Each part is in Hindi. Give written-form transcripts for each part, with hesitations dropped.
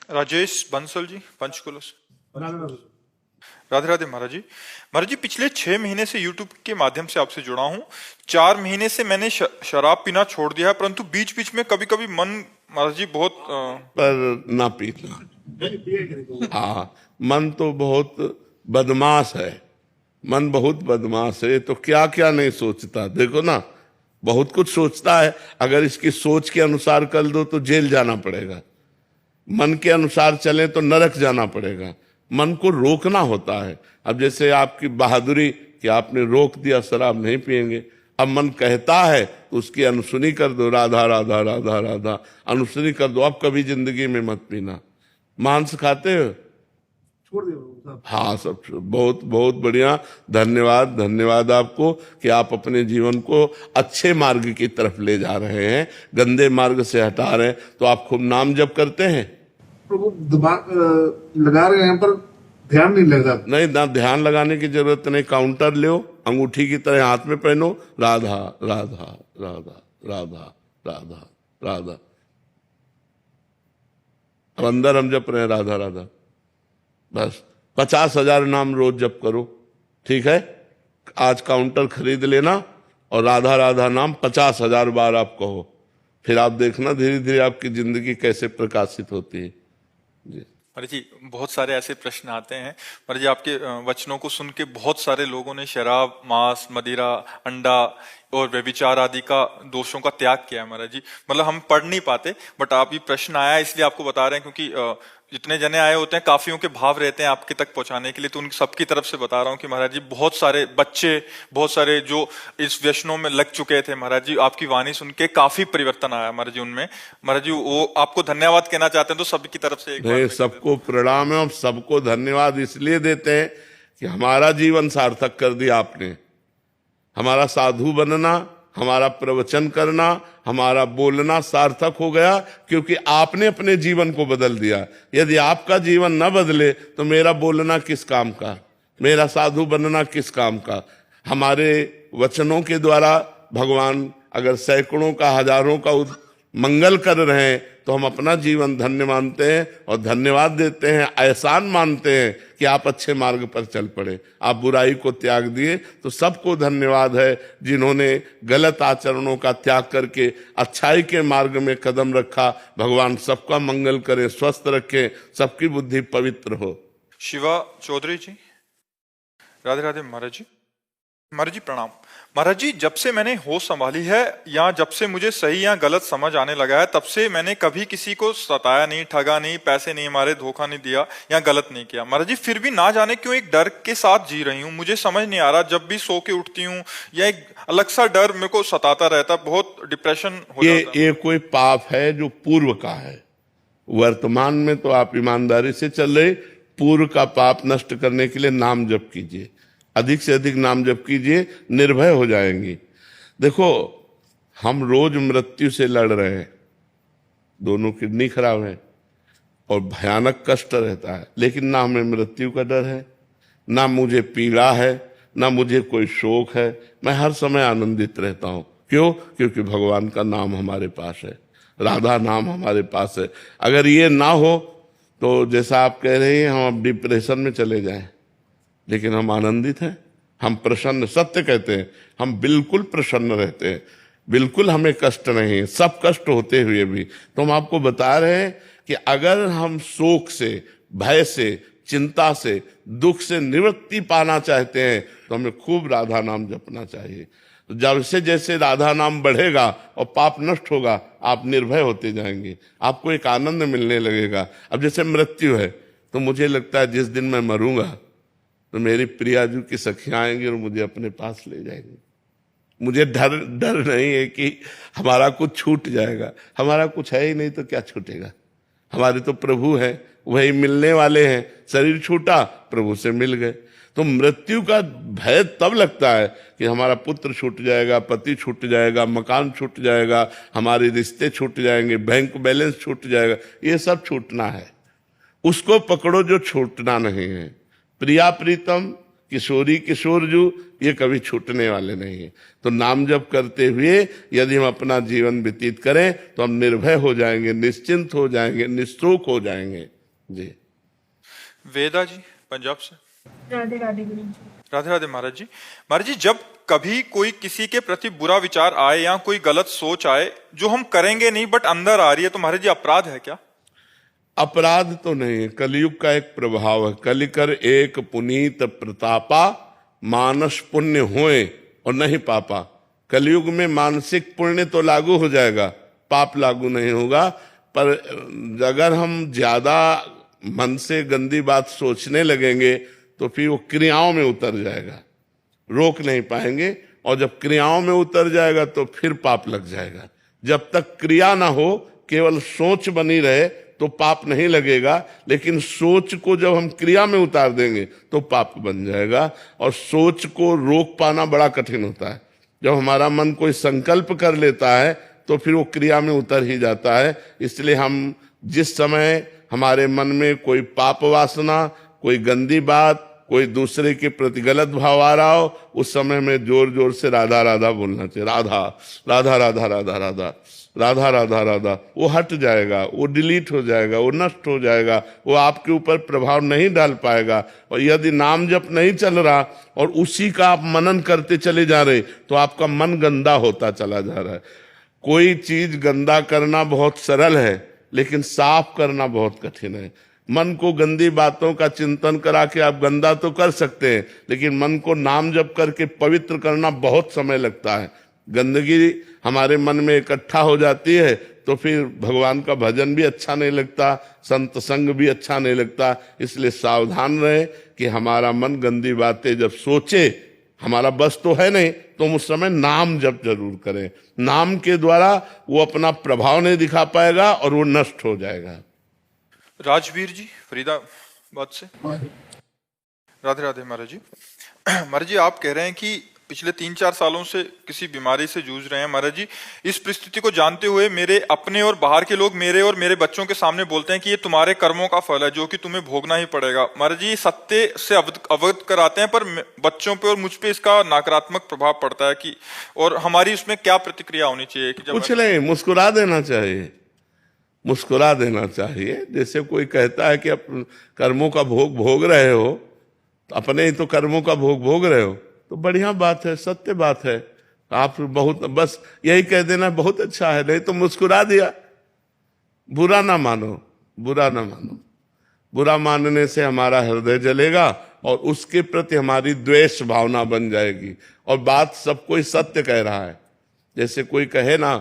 राजेश बंसल जी, पंचकुला से। राधे राधे। राधे राधे महाराज जी। महाराज जी, पिछले 6 महीने से यूट्यूब के माध्यम से आपसे जुड़ा हूँ। 4 महीने से मैंने शराब पीना छोड़ दिया है, परंतु बीच बीच में कभी कभी मन, महाराज जी, बहुत पर ना पीना। हाँ, मन तो बहुत बदमाश है, मन बहुत बदमाश है। तो क्या क्या नहीं सोचता, देखो ना, बहुत कुछ सोचता है। अगर इसकी सोच के अनुसार कर दो तो जेल जाना पड़ेगा, मन के अनुसार चले तो नरक जाना पड़ेगा। मन को रोकना होता है। अब जैसे आपकी बहादुरी कि आपने रोक दिया, शराब नहीं पिएंगे। अब मन कहता है तो उसकी अनुसुनी कर दो, राधा राधा राधा राधा, अनुसुनी कर दो। अब कभी जिंदगी में मत पीना। मांस खाते हो? छोड़ दिया। हाँ, सब बहुत बहुत बढ़िया। धन्यवाद, धन्यवाद आपको कि आप अपने जीवन को अच्छे मार्ग की तरफ ले जा रहे हैं, गंदे मार्ग से हटा रहे हैं। तो आप खूब नाम जप करते हैं? प्रभु दिमाग लगा रहे हैं पर ध्यान नहीं लग रहा। नहीं ना, ध्यान लगाने की जरूरत नहीं। काउंटर लो, अंगूठी की तरह हाथ में पहनो, राधा राधा राधा राधा राधा राधा। अब अंदर हम जप रहे हैं राधा राधा। बस 50,000 नाम रोज जप करो, ठीक है? आज काउंटर खरीद लेना और राधा राधा नाम 50,000 बार आप कहो। फिर आप देखना धीरे धीरे आपकी जिंदगी कैसे प्रकाशित होती है। जी महाराज जी, बहुत सारे ऐसे प्रश्न आते हैं। महाराज जी, आपके वचनों को सुन के बहुत सारे लोगों ने शराब, मांस, मदिरा, अंडा और व्यभिचार आदि का दोषों का त्याग किया है। महाराज जी, मतलब हम पढ़ नहीं पाते, बट आप ये प्रश्न आया है इसलिए आपको बता रहे हैं, क्योंकि जितने जने आए होते हैं काफियों के भाव रहते हैं आपके तक पहुंचाने के लिए। तो उन सबकी तरफ से बता रहा हूँ कि महाराज जी, बहुत सारे बच्चे, बहुत सारे जो इस व्यसनों में लग चुके थे, महाराज जी, आपकी वाणी सुन के काफी परिवर्तन आया महाराज जी उनमें। महाराज जी, वो आपको धन्यवाद कहना चाहते हैं, तो सबकी तरफ से एक बार नहीं, सबको प्रणाम है और सबको धन्यवाद इसलिए देते हैं कि हमारा जीवन सार्थक कर दिया आपने। हमारा साधु बनना, हमारा प्रवचन करना, हमारा बोलना सार्थक हो गया, क्योंकि आपने अपने जीवन को बदल दिया। यदि आपका जीवन न बदले तो मेरा बोलना किस काम का, मेरा साधु बनना किस काम का? हमारे वचनों के द्वारा भगवान अगर सैकड़ों का, हजारों का मंगल कर रहे हैं तो हम अपना जीवन धन्य मानते हैं और धन्यवाद देते हैं, एहसान मानते हैं कि आप अच्छे मार्ग पर चल पड़े, आप बुराई को त्याग दिए। तो सबको धन्यवाद है जिन्होंने गलत आचरणों का त्याग करके अच्छाई के मार्ग में कदम रखा। भगवान सबका मंगल करे, स्वस्थ रखे, सबकी बुद्धि पवित्र हो। शिवा चौधरी जी, राधे राधे महाराज जी। महाराज जी प्रणाम। महाराज जी, जब से मैंने होश संभाली है, या जब से मुझे सही या गलत समझ आने लगा है, तब से मैंने कभी किसी को सताया नहीं, ठगा नहीं, पैसे नहीं मारे, धोखा नहीं दिया या गलत नहीं किया। महाराज जी, फिर भी ना जाने क्यों एक डर के साथ जी रही हूँ। मुझे समझ नहीं आ रहा, जब भी सो के उठती हूँ या एक अलग सा डर मेरे को सताता रहता, बहुत डिप्रेशन हो जाता है। ये कोई पाप है जो पूर्व का है। वर्तमान में तो आप ईमानदारी से चल रहे, पूर्व का पाप नष्ट करने के लिए नाम जप कीजिए, अधिक से अधिक नाम जप कीजिए, निर्भय हो जाएंगी। देखो, हम रोज मृत्यु से लड़ रहे हैं, दोनों किडनी खराब है और भयानक कष्ट रहता है, लेकिन ना हमें मृत्यु का डर है, ना मुझे पीड़ा है, ना मुझे कोई शोक है। मैं हर समय आनंदित रहता हूं। क्यों? क्योंकि भगवान का नाम हमारे पास है, राधा नाम हमारे पास है। अगर ये ना हो तो जैसा आप कह रहे हैं, हम अब डिप्रेशन में चले जाएं, लेकिन हम आनंदित हैं, हम प्रसन्न, सत्य कहते हैं, हम बिल्कुल प्रसन्न रहते हैं, बिल्कुल हमें कष्ट नहीं है, सब कष्ट होते हुए भी। तो हम आपको बता रहे हैं कि अगर हम शोक से, भय से, चिंता से, दुख से निवृत्ति पाना चाहते हैं तो हमें खूब राधा नाम जपना चाहिए। तो जैसे जैसे राधा नाम बढ़ेगा और पाप नष्ट होगा, आप निर्भय होते जाएंगे, आपको एक आनंद मिलने लगेगा। अब जैसे मृत्यु है, तो मुझे लगता है जिस दिन मैं मरूंगा तो मेरी प्रियाजू की सखियां आएंगी और मुझे अपने पास ले जाएंगी। मुझे डर नहीं है कि हमारा कुछ छूट जाएगा, हमारा कुछ है ही नहीं तो क्या छूटेगा। हमारे तो प्रभु हैं, वही मिलने वाले हैं। शरीर छूटा, प्रभु से मिल गए। तो मृत्यु का भय तब लगता है कि हमारा पुत्र छूट जाएगा, पति छूट जाएगा, मकान छूट जाएगा, हमारे रिश्ते छूट जाएंगे, बैंक बैलेंस छूट जाएगा। ये सब छूटना है, उसको पकड़ो जो छूटना नहीं है। प्रिया प्रीतम, किशोरी किशोरजू, ये कभी छूटने वाले नहीं है। तो नाम जप करते हुए यदि हम अपना जीवन व्यतीत करें तो हम निर्भय हो जाएंगे, निश्चिंत हो जाएंगे, निशोक हो जाएंगे। जी। वेदा जी पंजाब से। राधे राधे गुरु जी। राधे राधे महाराज जी। महाराज जी, जब कभी कोई किसी के प्रति बुरा विचार आए या कोई गलत सोच आए जो हम करेंगे नहीं बट अंदर आ रही है, तो महाराज जी अपराध है क्या? अपराध तो नहीं है, कलयुग का एक प्रभाव है। कलिकर एक पुनीत प्रतापा, मानस पुण्य होए और नहीं पापा। कलयुग में मानसिक पुण्य तो लागू हो जाएगा, पाप लागू नहीं होगा। पर अगर हम ज्यादा मन से गंदी बात सोचने लगेंगे तो फिर वो क्रियाओं में उतर जाएगा, रोक नहीं पाएंगे। और जब क्रियाओं में उतर जाएगा तो फिर पाप लग जाएगा। जब तक क्रिया ना हो, केवल सोच बनी रहे तो पाप नहीं लगेगा। लेकिन सोच को जब हम क्रिया में उतार देंगे तो पाप बन जाएगा। और सोच को रोक पाना बड़ा कठिन होता है। जब हमारा मन कोई संकल्प कर लेता है तो फिर वो क्रिया में उतर ही जाता है। इसलिए हम जिस समय हमारे मन में कोई पाप वासना, कोई गंदी बात, कोई दूसरे के प्रति गलत भाव आ रहा हो, उस समय में जोर जोर से राधा राधा बोलना चाहिए। राधा राधा राधा राधा राधा राधा राधा राधा। वो हट जाएगा, वो डिलीट हो जाएगा, वो नष्ट हो जाएगा, वो आपके ऊपर प्रभाव नहीं डाल पाएगा। और यदि नाम जप नहीं चल रहा और उसी का आप मनन करते चले जा रहे तो आपका मन गंदा होता चला जा रहा है। कोई चीज गंदा करना बहुत सरल है, लेकिन साफ करना बहुत कठिन है। मन को गंदी बातों का चिंतन करा के आप गंदा तो कर सकते हैं, लेकिन मन को नाम जप करके पवित्र करना बहुत समय लगता है। गंदगी हमारे मन में इकट्ठा हो जाती है तो फिर भगवान का भजन भी अच्छा नहीं लगता, संत संग भी अच्छा नहीं लगता। इसलिए सावधान रहे कि हमारा मन गंदी बातें जब सोचे, हमारा बस तो है नहीं, तो हम उस समय नाम जप जरूर करें। नाम के द्वारा वो अपना प्रभाव नहीं दिखा पाएगा और वो नष्ट हो जाएगा। राजवीर जी फरीदाबाद से। राधे राधे महाराज जी। महाराज जी, आप कह रहे हैं कि पिछले 3-4 सालों से किसी बीमारी से जूझ रहे हैं। महाराज जी, इस परिस्थिति को जानते हुए मेरे अपने और बाहर के लोग मेरे और मेरे बच्चों के सामने बोलते हैं कि ये तुम्हारे कर्मों का फल है जो कि तुम्हें भोगना ही पड़ेगा। महाराज जी, सत्य से अवगत कराते हैं, पर बच्चों पे और मुझ पे इसका नकारात्मक प्रभाव पड़ता है कि, और हमारी उसमें क्या प्रतिक्रिया होनी चाहिए? कि कुछ नहीं, मुस्कुरा देना चाहिए, मुस्कुरा देना चाहिए। जैसे कोई कहता है कि आप कर्मों का भोग भोग रहे हो, तो अपने ही तो कर्मों का भोग भोग रहे हो, तो बढ़िया बात है, सत्य बात है। आप बहुत बस यही कह देना बहुत अच्छा है, नहीं तो मुस्कुरा दिया। बुरा ना मानो, बुरा ना मानो। बुरा मानने से हमारा हृदय जलेगा और उसके प्रति हमारी द्वेष भावना बन जाएगी। और बात सब कोई सत्य कह रहा है। जैसे कोई कहे ना,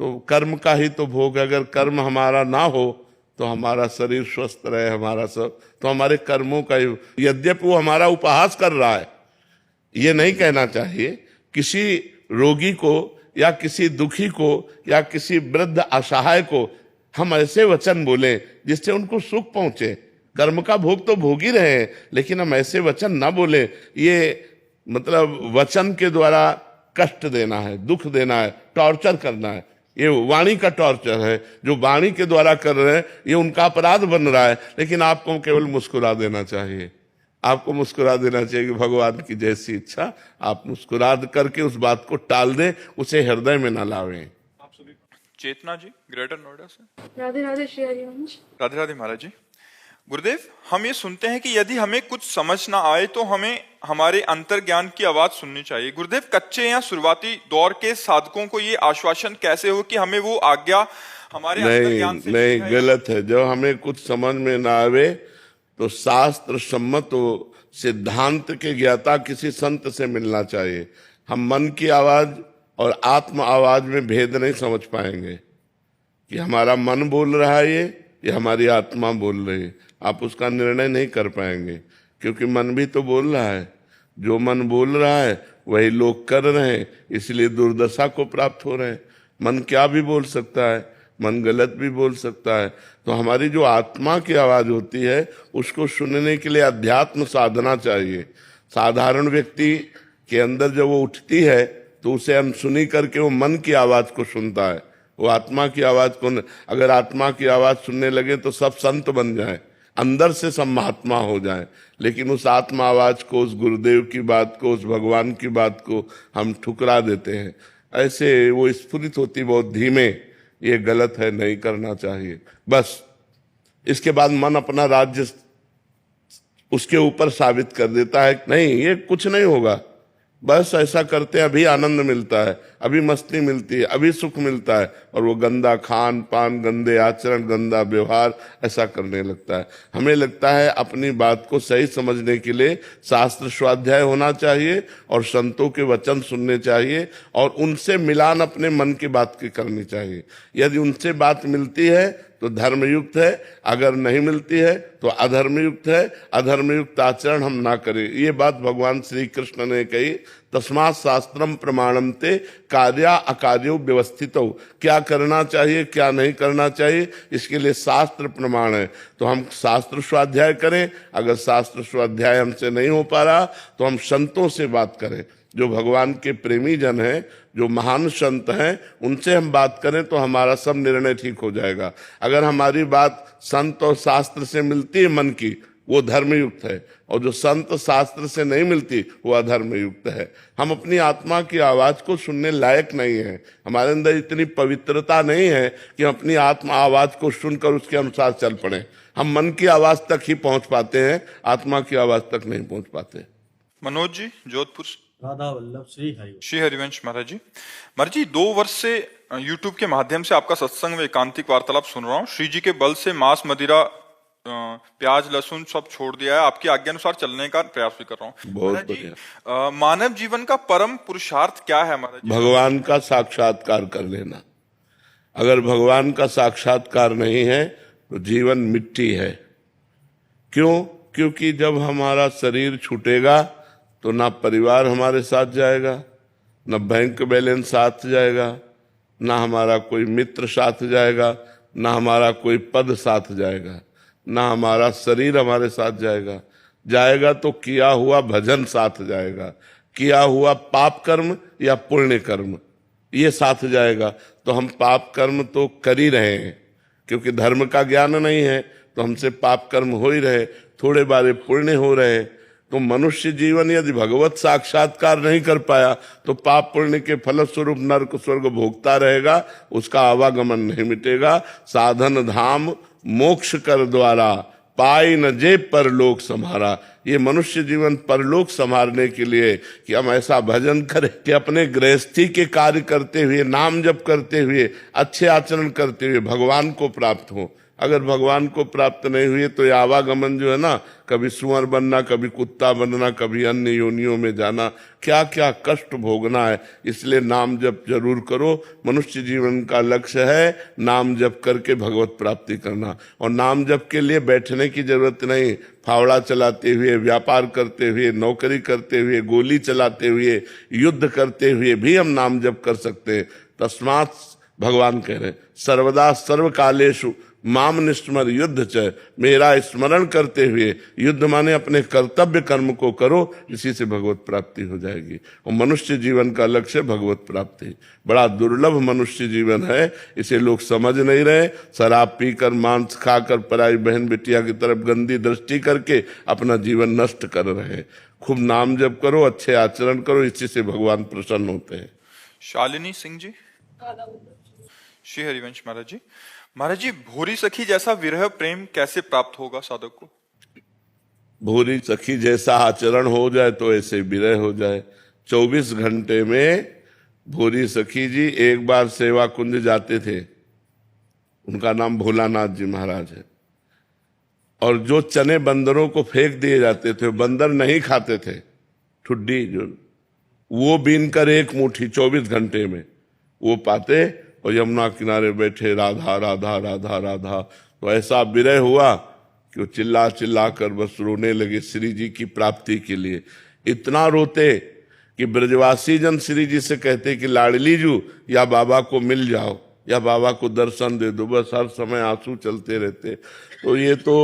तो कर्म का ही तो भोग है। अगर कर्म हमारा ना हो तो हमारा शरीर स्वस्थ रहे, हमारा सब, तो हमारे कर्मों का ही, यद्यपि वो हमारा उपहास कर रहा है, ये नहीं कहना चाहिए। किसी रोगी को या किसी दुखी को या किसी वृद्ध असहाय को हम ऐसे वचन बोलें जिससे उनको सुख पहुंचे। कर्म का भोग तो भोग ही रहे हैं, लेकिन हम ऐसे वचन ना बोले। ये मतलब वचन के द्वारा कष्ट देना है, दुख देना है, टॉर्चर करना है। ये वाणी का टॉर्चर है। जो वाणी के द्वारा कर रहे हैं ये उनका अपराध बन रहा है। लेकिन आपको केवल मुस्कुरा देना चाहिए। आपको मुस्कुरा देना चाहिए कि भगवान की जैसी इच्छा। आप मुस्कुरा करके उस बात को टाल दें, उसे हृदय में न लावें। आप सभी। चेतना जी ग्रेटर नोएडा से। राधे राधे श्री हरिवंश। राधे राधे महाराज जी। गुरुदेव, हम ये सुनते हैं कि यदि हमें कुछ समझ ना आए तो हमें हमारे अंतर्ज्ञान की आवाज सुननी चाहिए। गुरुदेव, कच्चे या शुरुआती दौर के साधकों को ये आश्वासन कैसे हो कि हमें वो आज्ञा हमारे अंतर्ज्ञान से नहीं, गलत है। जब हमें कुछ समझ में ना आवे तो शास्त्र सम्मत सिद्धांत के ज्ञाता किसी संत से मिलना चाहिए। हम मन की आवाज और आत्म आवाज में भेद नहीं समझ पाएंगे कि हमारा मन बोल रहा है ये हमारी आत्मा बोल रही है। आप उसका निर्णय नहीं कर पाएंगे, क्योंकि मन भी तो बोल रहा है। जो मन बोल रहा है वही लोग कर रहे हैं, इसलिए दुर्दशा को प्राप्त हो रहे हैं। मन क्या भी बोल सकता है, मन गलत भी बोल सकता है। तो हमारी जो आत्मा की आवाज होती है उसको सुनने के लिए अध्यात्म साधना चाहिए। साधारण व्यक्ति के अंदर जब वो उठती है तो उसे अनसुनी करके वो मन की आवाज को सुनता है। वो आत्मा की आवाज को अगर आत्मा की आवाज सुनने लगे तो सब संत बन जाए, अंदर से सब महात्मा हो जाए। लेकिन उस आत्मा आवाज को, उस गुरुदेव की बात को, उस भगवान की बात को हम ठुकरा देते हैं। ऐसे वो स्फुरित होती बहुत धीमे। ये गलत है, नहीं करना चाहिए। बस इसके बाद मन अपना राज्य उसके ऊपर साबित कर देता है नहीं ये कुछ नहीं होगा, बस ऐसा करते हैं अभी आनंद मिलता है, अभी मस्ती मिलती है, अभी सुख मिलता है, और वो गंदा खान पान, गंदे आचरण, गंदा व्यवहार ऐसा करने लगता है। हमें लगता है अपनी बात को सही समझने के लिए शास्त्र स्वाध्याय होना चाहिए और संतों के वचन सुनने चाहिए और उनसे मिलान अपने मन की बात की करनी चाहिए। यदि उनसे बात मिलती है तो धर्मयुक्त है, अगर नहीं मिलती है तो अधर्मयुक्त है। अधर्मयुक्त आचरण हम ना करें, ये बात भगवान श्री कृष्ण ने कही। तस्मात् शास्त्रम प्रमाणन्ते कार्या अकार्यो व्यवस्थितो, क्या करना चाहिए क्या नहीं करना चाहिए इसके लिए शास्त्र प्रमाण है। तो हम शास्त्र स्वाध्याय करें, अगर शास्त्र स्वाध्याय हमसे नहीं हो पा रहा तो हम संतों से बात करें, जो भगवान के प्रेमी जन हैं, जो महान संत हैं, उनसे हम बात करें तो हमारा सब निर्णय ठीक हो जाएगा। अगर हमारी बात संत और शास्त्र से मिलती है मन की, वो धर्मयुक्त है, और जो संत शास्त्र से नहीं मिलती वो अधर्मयुक्त है। हम अपनी आत्मा की आवाज को सुनने लायक नहीं है, हमारे अंदर इतनी पवित्रता नहीं है कि हम अपनी आत्मा आवाज को सुनकर उसके अनुसार चल पड़े। हम मन की आवाज तक ही पहुंच पाते हैं, आत्मा की आवाज तक नहीं पहुंच पाते। मनोज जी जोधपुर। राधा वल्लभ श्री हरिवंश महाराज जी। महाराज जी 2 वर्ष से YouTube के माध्यम से आपका सत्संग में एकांतिक वार्तालाप सुन रहा हूँ। श्री जी के बल से मांस मदिरा प्याज लहसुन सब छोड़ दिया है, आपकी आज्ञा अनुसार चलने का प्रयास भी कर रहा हूँ। बहुत बढ़िया। मानव जीवन का परम पुरुषार्थ क्या है महाराज जी? भगवान का साक्षात्कार कर लेना। अगर भगवान का साक्षात्कार नहीं है तो जीवन मिट्टी है। क्यों? क्योंकि जब हमारा शरीर छूटेगा तो ना परिवार हमारे साथ जाएगा, ना बैंक बैलेंस साथ जाएगा, ना हमारा कोई मित्र साथ जाएगा, ना हमारा कोई पद साथ जाएगा, ना हमारा शरीर हमारे साथ जाएगा। जाएगा तो किया हुआ भजन साथ जाएगा, किया हुआ पाप कर्म या पुण्य कर्म ये साथ जाएगा। तो हम पाप कर्म तो कर ही रहे हैं, क्योंकि धर्म का ज्ञान नहीं है तो हमसे पाप कर्म हो ही रहे, थोड़े बारे पुण्य हो रहे। तो मनुष्य जीवन यदि भगवत साक्षात्कार नहीं कर पाया तो पाप पुण्य के फलस्वरूप नरक स्वर्ग भोगता रहेगा, उसका आवागमन नहीं मिटेगा। साधन धाम मोक्ष कर द्वारा पाई न जे परलोक संहारा। ये मनुष्य जीवन परलोक संभालने के लिए कि हम ऐसा भजन करें कि अपने गृहस्थी के कार्य करते हुए, नाम जप करते हुए, अच्छे आचरण करते हुए भगवान को प्राप्त हो। अगर भगवान को प्राप्त नहीं हुए तो ये आवागमन जो है ना, कभी सुअर बनना, कभी कुत्ता बनना, कभी अन्य योनियों में जाना, क्या क्या कष्ट भोगना है। इसलिए नाम जप जरूर करो। मनुष्य जीवन का लक्ष्य है नाम जप करके भगवत प्राप्ति करना। और नाम जप के लिए बैठने की जरूरत नहीं, फावड़ा चलाते हुए, व्यापार करते हुए, नौकरी करते हुए, गोली चलाते हुए, युद्ध करते हुए भी हम नाम जप कर सकते हैं। तस्मात् भगवान कह रहे सर्वदा सर्वकालेषु माम निस्मर युद्ध च, मेरा स्मरण करते हुए, युद्ध माने अपने कर्तव्य कर्म को करो, इसी से भगवत प्राप्ति हो जाएगी। और मनुष्य जीवन का लक्ष्य भगवत प्राप्ति। बड़ा दुर्लभ मनुष्य जीवन है, इसे लोग समझ नहीं रहे। शराब पीकर, मांस खाकर, पराई बहन बिटिया की तरफ गंदी दृष्टि करके अपना जीवन नष्ट कर रहे हैं। खूब नाम जप करो, अच्छे आचरण करो, इसी से भगवान प्रसन्न होते हैं। शालिनी सिंह जी। श्री हरिवंश महाराज जी। महाराज जी भूरी सखी जैसा विरह प्रेम कैसे प्राप्त होगा साधक को? भूरी सखी जैसा आचरण हो जाए तो ऐसे विरह हो जाए। 24 घंटे में भूरी सखी जी एक बार सेवा कुंज जाते थे, उनका नाम भोलानाथ जी महाराज है। और जो चने बंदरों को फेंक दिए जाते थे, बंदर नहीं खाते थे, ठुड्डी जो, वो बीन कर एक मुट्ठी 24 घंटे में वो पाते और यमुना किनारे बैठे राधा राधा राधा राधा। तो ऐसा विरह हुआ कि वो चिल्ला चिल्ला कर बस रोने लगे श्री जी की प्राप्ति के लिए। इतना रोते कि ब्रजवासी जन श्री जी से कहते कि लाडली जू या बाबा को मिल जाओ या बाबा को दर्शन दे दो, बस हर समय आंसू चलते रहते। तो ये तो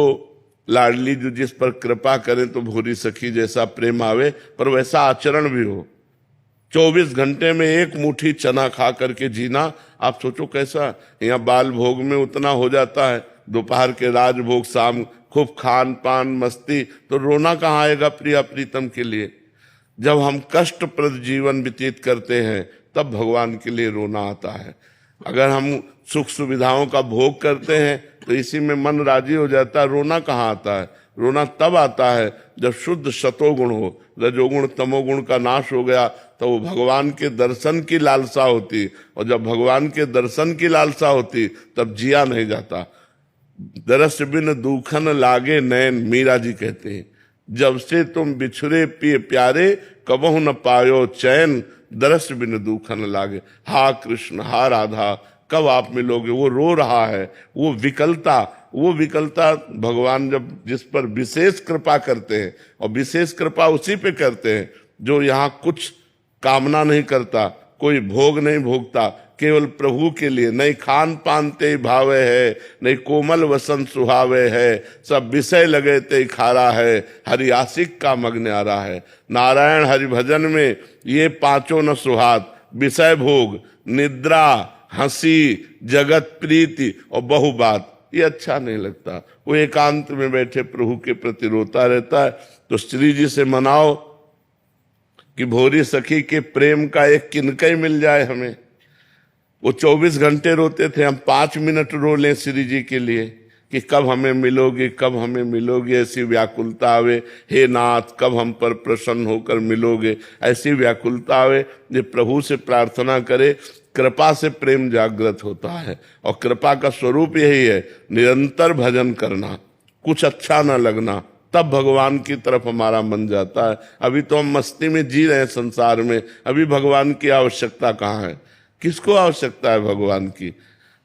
लाडली जू जिस पर कृपा करें तो भूरी सखी जैसा प्रेम आवे, पर वैसा आचरण भी हो। 24 घंटे में एक मुट्ठी चना खा करके जीना, आप सोचो कैसा। यहाँ बाल भोग में उतना हो जाता है, दोपहर के राजभोग, शाम खूब खान पान मस्ती, तो रोना कहाँ आएगा प्रिया प्रीतम के लिए। जब हम कष्टप्रद जीवन व्यतीत करते हैं तब भगवान के लिए रोना आता है। अगर हम सुख सुविधाओं का भोग करते हैं तो इसी में मन राजी हो जाता है। रोना कहाँ आता है? रोना तब आता है जब शुद्ध सतोगुण हो, रजोगुण तमोगुण का नाश हो गया, तो वो भगवान के दर्शन की लालसा होती, और जब भगवान के दर्शन की लालसा होती तब जिया नहीं जाता। दरस बिन दूखन लागे नैन, मीरा जी कहते हैं, जब से तुम बिछुरे पिए प्यारे, कबहु न पायो चैन, दरस बिन दूखन लागे। हा कृष्ण, हा राधा, कब आप मिलोगे? वो रो रहा है, वो विकलता भगवान जब जिस पर विशेष कृपा करते हैं, और विशेष कृपा उसी पे करते हैं जो यहाँ कुछ कामना नहीं करता, कोई भोग नहीं भोगता, केवल प्रभु के लिए। नहीं खान पान ते भावे है, नहीं कोमल वसन सुहावे है, सब विषय लगे ते खारा है, हरि आशिक का मग्न आ रहा है। नारायण हरि भजन में ये पांचों न सुहात, विषय भोग, निद्रा, हंसी, जगत प्रीति और बहुबात, ये अच्छा नहीं लगता। वो एकांत में बैठे प्रभु के प्रति रोता रहता है। तो श्री जी से मनाओ कि भोरी सखी के प्रेम का एक किनका ही मिल जाए हमें। वो 24 घंटे रोते थे, हम 5 मिनट रो लें श्री जी के लिए कि कब हमें मिलोगे, कब हमें मिलोगे। ऐसी व्याकुलता आवे, हे नाथ कब हम पर प्रसन्न होकर मिलोगे। ऐसी व्याकुलता आवे जो प्रभु से प्रार्थना करे। कृपा से प्रेम जागृत होता है, और कृपा का स्वरूप यही है, निरंतर भजन करना, कुछ अच्छा ना लगना, तब भगवान की तरफ हमारा मन जाता है। अभी तो हम मस्ती में जी रहे हैं संसार में, अभी भगवान की आवश्यकता कहाँ है? किसको आवश्यकता है भगवान की?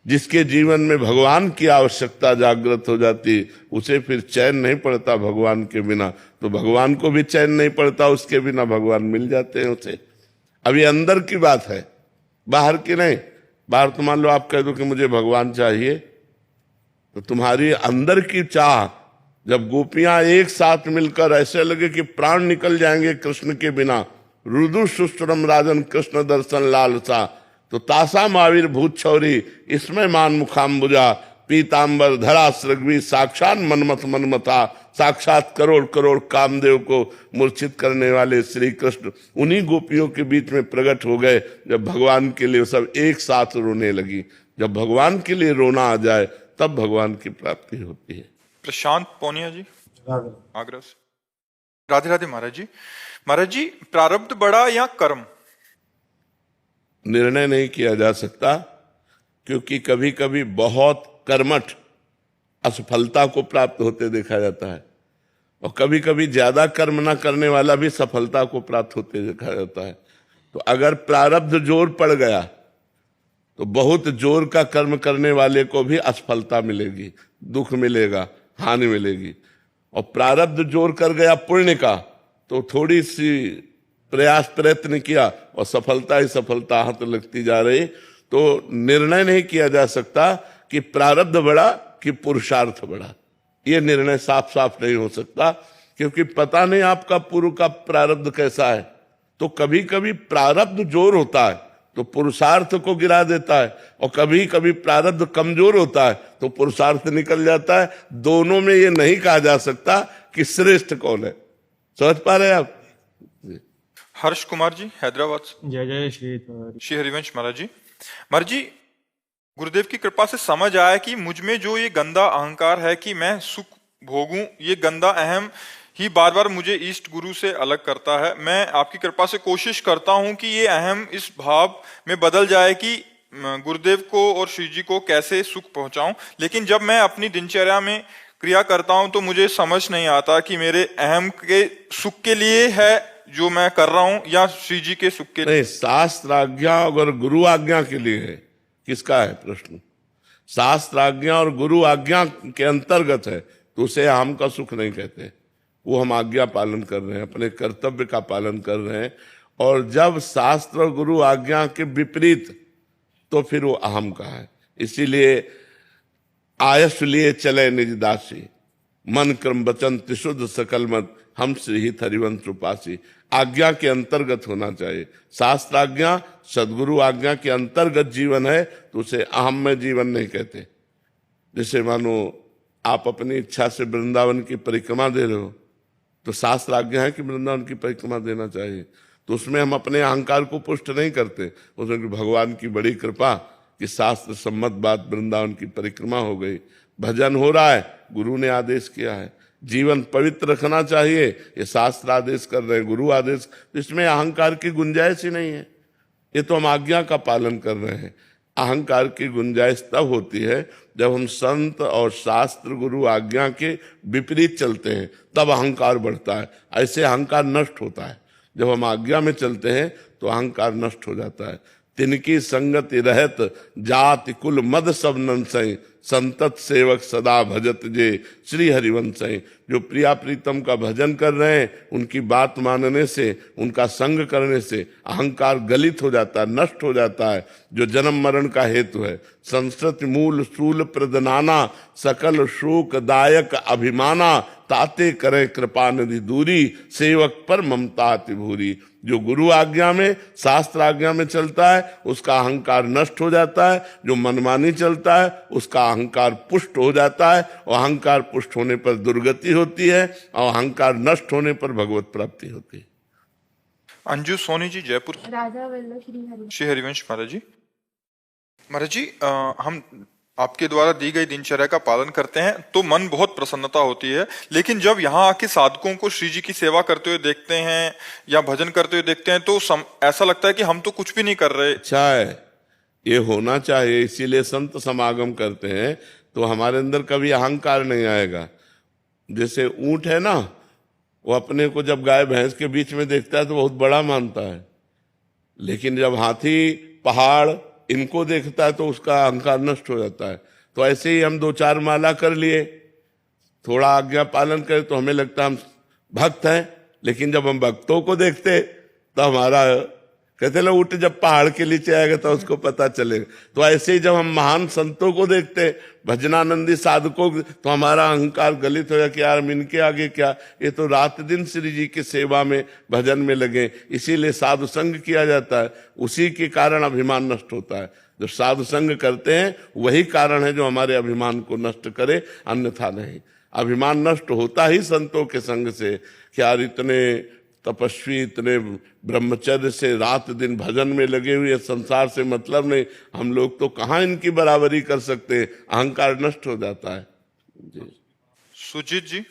जिसके जीवन में भगवान की आवश्यकता जागृत हो जाती, उसे फिर चैन नहीं पड़ता भगवान के बिना। तो भगवान को भी चैन नहीं पड़ता, उसके बिना भगवान मिल जाते हैं उसे। अब ये अंदर की बात है, बाहर की नहीं। बाहर तो मान लो आप कह दो कि मुझे भगवान चाहिए, तो तुम्हारी अंदर की चाह, जब गोपियां एक साथ मिलकर ऐसे लगे कि प्राण निकल जाएंगे कृष्ण के बिना, रुदु सुश्रम राजन कृष्ण दर्शन लालसा, तो तासा माविर भूत छौरी, इसमें मान मुखाम्बुजा, पीतांबर धरा सृग्वी, साक्षात मनमथ मनमथा, साक्षात करोड़ करोड़ कामदेव को मूर्छित करने वाले श्री कृष्ण उन्हीं गोपियों के बीच में प्रकट हो गए। जब भगवान के लिए सब एक साथ रोने लगी, जब भगवान के लिए रोना आ जाए तब भगवान की प्राप्ति होती है। प्रशांत पोनिया जी, आगरा से। राधे राधे महाराज जी। महाराज जी, प्रारब्ध बड़ा या कर्म? निर्णय नहीं किया जा सकता, क्योंकि कभी कभी बहुत कर्मठ असफलता को प्राप्त होते देखा जाता है, और कभी कभी ज्यादा कर्म न करने वाला भी सफलता को प्राप्त होते देखा जाता है। तो अगर प्रारब्ध जोर पड़ गया तो बहुत जोर का कर्म करने वाले को भी असफलता मिलेगी, दुख मिलेगा, हानि मिलेगी। और प्रारब्ध जोर कर गया पुण्य का, तो थोड़ी सी प्रयास प्रयत्न किया और सफलता ही सफलता हाथ लगती जा रही। तो निर्णय नहीं किया जा सकता कि प्रारब्ध बड़ा कि पुरुषार्थ बड़ा, ये निर्णय साफ साफ नहीं हो सकता, क्योंकि पता नहीं आपका पूर्व का प्रारब्ध कैसा है। तो कभी कभी प्रारब्ध जोर होता है तो पुरुषार्थ को गिरा देता है, और कभी कभी प्रारब्ध कमजोर होता है तो पुरुषार्थ निकल जाता है। दोनों में ये नहीं कहा जा सकता कि श्रेष्ठ कौन है। समझ पा रहे हैं आप? हर्ष कुमार जी, हैदराबाद से। जय जय श्री श्री हरिवंश महाराज जी। महाराज जी, गुरुदेव की कृपा से समझ आया कि मुझ में जो ये गंदा अहंकार है कि मैं सुख भोगूं, ये गंदा अहम ही बार बार मुझे इष्ट गुरु से अलग करता है। मैं आपकी कृपा से कोशिश करता हूं कि ये अहम इस भाव में बदल जाए कि गुरुदेव को और श्री जी को कैसे सुख पहुंचाऊं। लेकिन जब मैं अपनी दिनचर्या में क्रिया करता हूं तो मुझे समझ नहीं आता कि मेरे अहम के सुख के लिए है जो मैं कर रहा हूं या श्री जी के सुख के लिए। शास्त्र आज्ञा और गुरु आज्ञा के लिए है। किसका है प्रश्न? शास्त्र आज्ञा और गुरु आज्ञा के अंतर्गत है, तो उसे हम का सुख नहीं कहते। वो हम आज्ञा पालन कर रहे हैं, अपने कर्तव्य का पालन कर रहे हैं। और जब शास्त्र और गुरु आज्ञा के विपरीत, तो फिर वो अहम का है। इसीलिए आयस लिए चले निज दासी, मन क्रम वचन त्रिशुद्ध सकल मत, हम श्री ही हरिवंश उपासी। आज्ञा के अंतर्गत होना चाहिए। शास्त्र आज्ञा सदगुरु आज्ञा के अंतर्गत जीवन है, तो उसे अहम में जीवन नहीं कहते। जैसे मानो आप अपनी इच्छा से वृंदावन की परिक्रमा दे रहे हो, तो शास्त्र आज्ञा है कि वृंदावन की परिक्रमा देना चाहिए, तो उसमें हम अपने अहंकार को पुष्ट नहीं करते। उसमें भगवान की बड़ी कृपा कि शास्त्र सम्मत बात वृंदावन की परिक्रमा हो गई, भजन हो रहा है, गुरु ने आदेश किया है। जीवन पवित्र रखना चाहिए, ये शास्त्र आदेश कर रहे हैं, गुरु आदेश। इसमें अहंकार की गुंजाइश ही नहीं है। ये तो हम आज्ञा का पालन कर रहे हैं। अहंकार की गुंजाइश तब होती है जब हम संत और शास्त्र गुरु आज्ञा के विपरीत चलते हैं, तब अहंकार बढ़ता है। ऐसे अहंकार नष्ट होता है। जब हम आज्ञा में चलते हैं तो अहंकार नष्ट हो जाता है। तिनकी संगति रहत जाति कुल मद सब नंसई, संतत सेवक सदा भजत जे श्री हरिवंशई। जो प्रिया प्रीतम का भजन कर रहे हैं, उनकी बात मानने से, उनका संग करने से अहंकार गलित हो जाता है, नष्ट हो जाता है, जो जन्म मरण का हेतु है। संस्कृति मूल स्थूल प्रदनाना, सकल शोक दायक अभिमाना, ताते करे कृपा निधि दूरी, सेवक पर ममता अति भूरी। जो गुरु आज्ञा में, शास्त्र आज्ञा में चलता है, उसका अहंकार नष्ट हो जाता है। जो मनमानी चलता है, उसका अहंकार पुष्ट हो जाता है, और अहंकार पुष्ट होने पर दुर्गति होती है, और अहंकार नष्ट होने पर भगवत प्राप्ति होती है। अंजू सोनी जी, जयपुर। राजा वल्लभ श्री हरि। श्री हरिवंश महाराज जी। महाराज जी, हम आपके द्वारा दी गई दिनचर्या का पालन करते हैं तो मन बहुत प्रसन्नता होती है, लेकिन जब यहाँ आके साधकों को श्री जी की सेवा करते हुए देखते हैं या भजन करते हुए देखते हैं तो ऐसा लगता है कि हम तो कुछ भी नहीं कर रहे। अच्छा है, ये होना चाहिए। इसीलिए संत समागम करते हैं, तो हमारे अंदर कभी अहंकार नहीं आएगा। जैसे ऊंट है ना, वो अपने को जब गाय भैंस के बीच में देखता है तो बहुत बड़ा मानता है, लेकिन जब हाथी पहाड़ इनको देखता है तो उसका अहंकार नष्ट हो जाता है। तो ऐसे ही हम 2-4 माला कर लिए, थोड़ा आज्ञा पालन करें तो हमें लगता है हम भक्त हैं, लेकिन जब हम भक्तों को देखते तो हमारा कहते लो ऊँट जब पहाड़ के नीचे आएगा तो उसको पता चलेगा। तो ऐसे ही जब हम महान संतों को देखते, भजनानंदी साधकों, तो हमारा अहंकार गलित हो जाए कि यार इनके आगे क्या, ये तो रात दिन श्री जी की सेवा में भजन में लगे। इसीलिए साधु संग किया जाता है, उसी के कारण अभिमान नष्ट होता है। जब साधु संग करते हैं वही कारण है जो हमारे अभिमान को नष्ट करे, अन्यथा नहीं। अभिमान नष्ट होता ही संतों के संग से। क्या इतने तपस्वी, इतने ब्रह्मचर्य से रात दिन भजन में लगे हुए, संसार से मतलब नहीं, हम लोग तो कहाँ इनकी बराबरी कर सकते हैं। अहंकार नष्ट हो जाता है जी। सुजीत जी।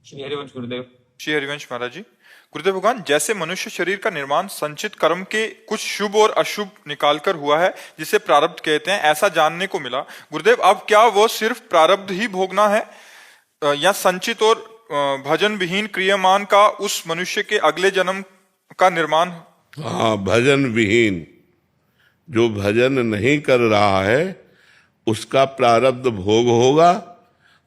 श्री हरिवंश गुरुदेव। श्री हरिवंश महाराज जी। गुरुदेव भगवान, जैसे मनुष्य शरीर का निर्माण संचित कर्म के कुछ शुभ और अशुभ निकालकर हुआ है, जिसे प्रारब्ध कहते हैं, ऐसा जानने को मिला। गुरुदेव, अब क्या वो सिर्फ प्रारब्ध ही भोगना है या संचित और भजन विहीन क्रियामान का उस मनुष्य के अगले जन्म का निर्माण? हाँ, भजन विहीन, जो भजन नहीं कर रहा है उसका प्रारब्ध भोग होगा,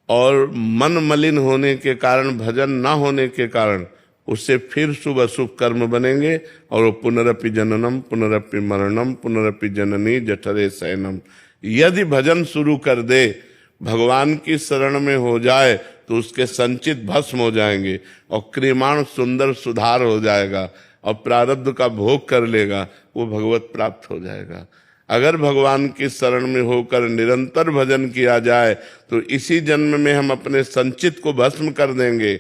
और मन मलिन होने के कारण, भजन ना होने के कारण उससे फिर शुभ अशुभ कर्म बनेंगे, और वो पुनरपि जननम पुनरपि मरणम पुनरपि जननी जठरे शयनम। यदि भजन शुरू कर दे, भगवान की शरण में हो जाए, तो उसके संचित भस्म हो जाएंगे, और क्रियमाण सुंदर सुधार हो जाएगा, और प्रारब्ध का भोग कर लेगा, वो भगवत प्राप्त हो जाएगा। अगर भगवान की शरण में होकर निरंतर भजन किया जाए तो इसी जन्म में हम अपने संचित को भस्म कर देंगे,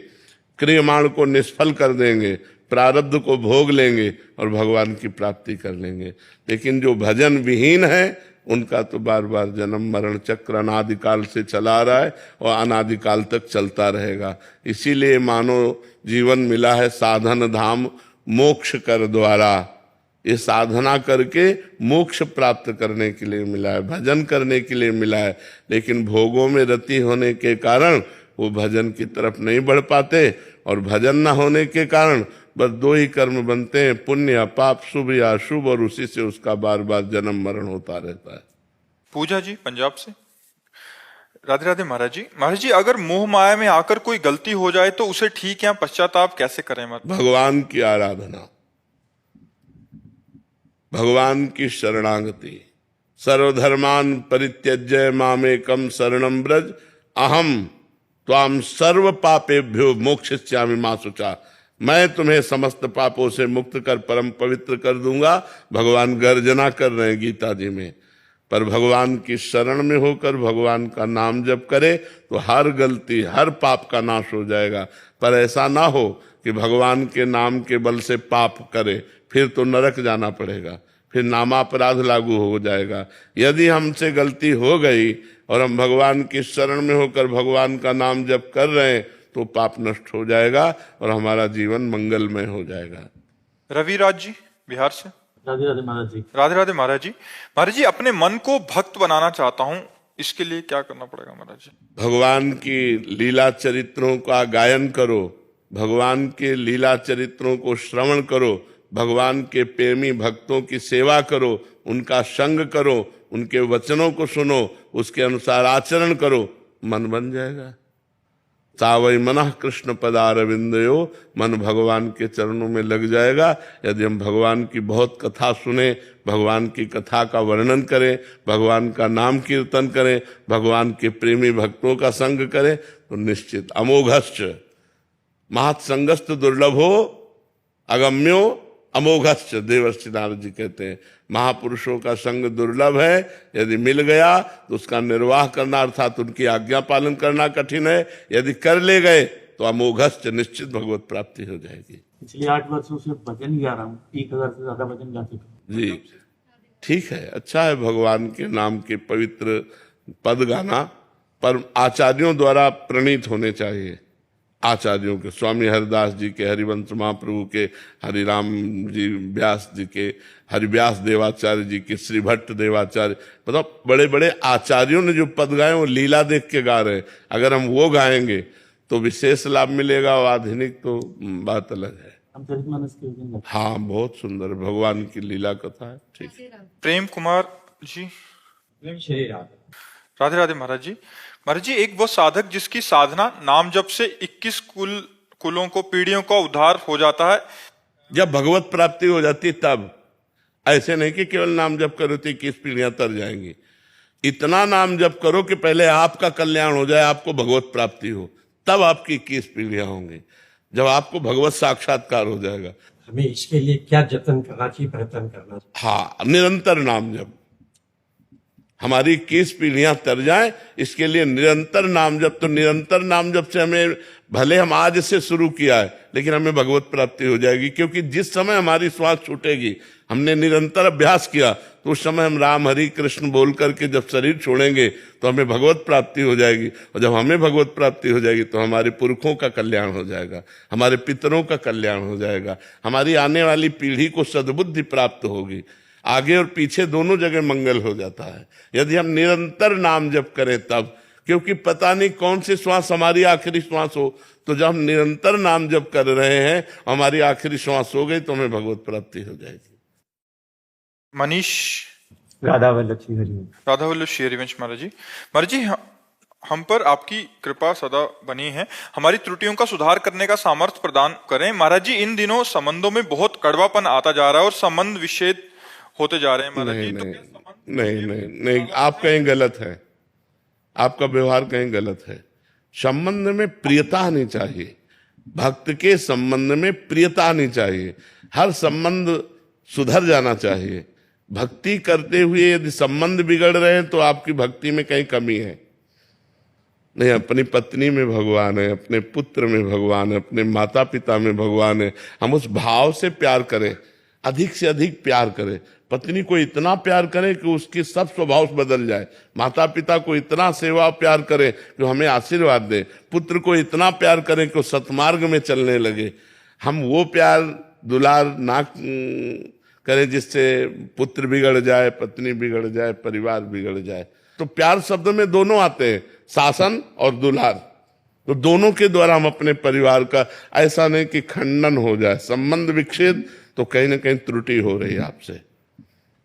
क्रियमाण को निष्फल कर देंगे, प्रारब्ध को भोग लेंगे और भगवान की प्राप्ति कर लेंगे। लेकिन जो भजन विहीन है, उनका तो बार बार जन्म मरण चक्र अनादिकाल से चला रहा है और अनादिकाल तक चलता रहेगा। इसीलिए मानव जीवन मिला है साधन धाम मोक्ष कर द्वारा। ये साधना करके मोक्ष प्राप्त करने के लिए मिला है, भजन करने के लिए मिला है। लेकिन भोगों में रति होने के कारण वो भजन की तरफ नहीं बढ़ पाते, और भजन न होने के कारण बस 2 ही कर्म बनते हैं, पुण्य या पाप, शुभ या अशुभ, और उसी से उसका बार बार जन्म मरण होता रहता है। पूजा जी, पंजाब से। राधे राधे महाराज जी। महाराज जी, अगर मोह माया में आकर कोई गलती हो जाए तो उसे ठीक या पश्चाताप कैसे करें? भगवान की आराधना, भगवान की शरणागति। सर्वधर्मान परित्यज्य मामेकम शरणं व्रज, अहम त्वाम सर्व पापेभ्यो मोक्षयिष्यामि मा शुचा। मैं तुम्हें समस्त पापों से मुक्त कर परम पवित्र कर दूंगा। भगवान गर्जना कर रहे हैं गीता जी में। पर भगवान की शरण में होकर भगवान का नाम जप करे तो हर गलती, हर पाप का नाश हो जाएगा। पर ऐसा ना हो कि भगवान के नाम के बल से पाप करे, फिर तो नरक जाना पड़ेगा। फिर नामापराध लागू हो जाएगा। यदि हमसे गलती हो गई और हम भगवान की शरण में होकर भगवान का नाम जप कर रहे हैं तो पाप नष्ट हो जाएगा और हमारा जीवन मंगलमय हो जाएगा। रविराज जी बिहार से। राधे राधे महाराज जी। राधे राधे महाराज जी। महाराज जी, अपने मन को भक्त बनाना चाहता हूँ, इसके लिए क्या करना पड़ेगा महाराज जी? भगवान की लीला चरित्रों का गायन करो, भगवान के लीला चरित्रों को श्रवण करो, भगवान के प्रेमी भक्तों की सेवा करो, उनका संग करो, उनके वचनों को सुनो, उसके अनुसार आचरण करो, मन बन जाएगा। तावै मनः कृष्ण पदारविंदयो, मन भगवान के चरणों में लग जाएगा। यदि हम भगवान की बहुत कथा सुने, भगवान की कथा का वर्णन करें, भगवान का नाम कीर्तन करें, भगवान के प्रेमी भक्तों का संग करें तो निश्चित अमोघश्च महत्संगस्त दुर्लभो अगम्यो अमोघश्च, देवर्षि नारद जी कहते हैं महापुरुषों का संग दुर्लभ है। यदि मिल गया तो उसका निर्वाह करना अर्थात उनकी आज्ञा पालन करना कठिन है, यदि कर ले गए तो अमोघश्च, निश्चित भगवत प्राप्ति हो जाएगी। पिछले 8 वर्षों से भजन गा रहा हूँ, 1000 से ज्यादा भजन गा चुका जी ठीक है, अच्छा है भगवान के नाम के पवित्र पद गाना, पर आचार्यों द्वारा प्रणीत होने चाहिए। आचार्यों के, स्वामी हरिदास जी के, हरिवंश महाप्रभु के, हरिराम जी व्यास जी के, हरिव्यास देवाचार्य जी के, श्री भट्ट देवाचार्य, मतलब बड़े बड़े आचार्यों ने जो पद गाए वो लीला देख के गा रहे हैं। अगर हम वो गाएंगे तो विशेष लाभ मिलेगा, और आधुनिक तो बात अलग है। हम चरितमानस के भजन गाते हाँ, बहुत सुंदर भगवान की लीला कथा है। ठीक, प्रेम कुमार जी। श्री राधे। राधे राधे महाराज जी। महाराज जी, एक वो साधक जिसकी साधना नाम जप से 21 कुलों को, पीढ़ियों का उद्धार हो जाता है। जब भगवत प्राप्ति हो जाती तब, ऐसे नहीं कि केवल नाम जप करो तो 21 पीढ़ियां तर जाएंगी। इतना नाम जप करो कि पहले आपका कल्याण हो जाए, आपको भगवत प्राप्ति हो, तब आपकी 21 पीढ़ियां होंगी, जब आपको भगवत साक्षात्कार हो जाएगा। हमें इसके लिए क्या जतन करना चाहिए, प्रयत्न करना चाहिए? हाँ, निरंतर नाम जप, हमारी 21 पीढ़ियां तर जाएं, इसके लिए निरंतर नाम जप। तो निरंतर नाम जप से हमें, भले हम आज से शुरू किया है, लेकिन हमें भगवत प्राप्ति हो जाएगी, क्योंकि जिस समय हमारी श्वास छूटेगी, हमने निरंतर अभ्यास किया, तो उस समय हम राम हरि कृष्ण बोल करके जब शरीर छोड़ेंगे तो हमें भगवत प्राप्ति हो जाएगी। और जब हमें भगवत प्राप्ति हो जाएगी तो हमारे पुरखों का कल्याण हो जाएगा, हमारे पितरों का कल्याण हो जाएगा, हमारी आने वाली पीढ़ी को सद्बुद्धि प्राप्त होगी, आगे और पीछे दोनों जगह मंगल हो जाता है यदि हम निरंतर नाम जप करें तब। क्योंकि पता नहीं कौन सी श्वास हमारी आखिरी श्वास हो, तो जब हम निरंतर नाम जप कर रहे हैं, हमारी आखिरी श्वास हो गई तो हमें भगवत प्राप्ति हो जाएगी। मनीष। राधा वल्लभ श्री हरिवंश। राधा वल्लभ श्री हरिवंश। महाराज जी, महाराज जी, हम पर आपकी कृपा सदा बनी है, हमारी त्रुटियों का सुधार करने का सामर्थ्य प्रदान करें। महाराज जी, इन दिनों संबंधों में बहुत कड़वापन आता जा रहा है और संबंध विच्छेद होते जा रहे हैं। महाराज जी, नहीं, आप कहीं गलत है, आपका व्यवहार कहीं गलत है। संबंध में प्रियता आनी चाहिए, भक्त के संबंध में प्रियता आनी चाहिए, हर संबंध सुधर जाना चाहिए। भक्ति करते हुए यदि संबंध बिगड़ रहे हैं तो आपकी भक्ति में कहीं कमी है। नहीं, अपनी पत्नी में भगवान है, अपने पुत्र में भगवान है, अपने माता पिता में भगवान है। हम उस भाव से प्यार करें, अधिक से अधिक प्यार करें। पत्नी को इतना प्यार करें कि उसकी सब स्वभाव बदल जाए, माता पिता को इतना सेवा प्यार करें कि हमें आशीर्वाद दे, पुत्र को इतना प्यार करें कि वो सतमार्ग में चलने लगे। हम वो प्यार दुलार ना करें जिससे पुत्र बिगड़ जाए, पत्नी बिगड़ जाए, परिवार बिगड़ जाए। तो प्यार शब्द में दोनों आते हैं, शासन और दुलार। तो दोनों के द्वारा हम अपने परिवार का, ऐसा नहीं कि खंडन हो जाए, संबंध विच्छेद, तो कहीं ना कहीं त्रुटि हो रही है आपसे।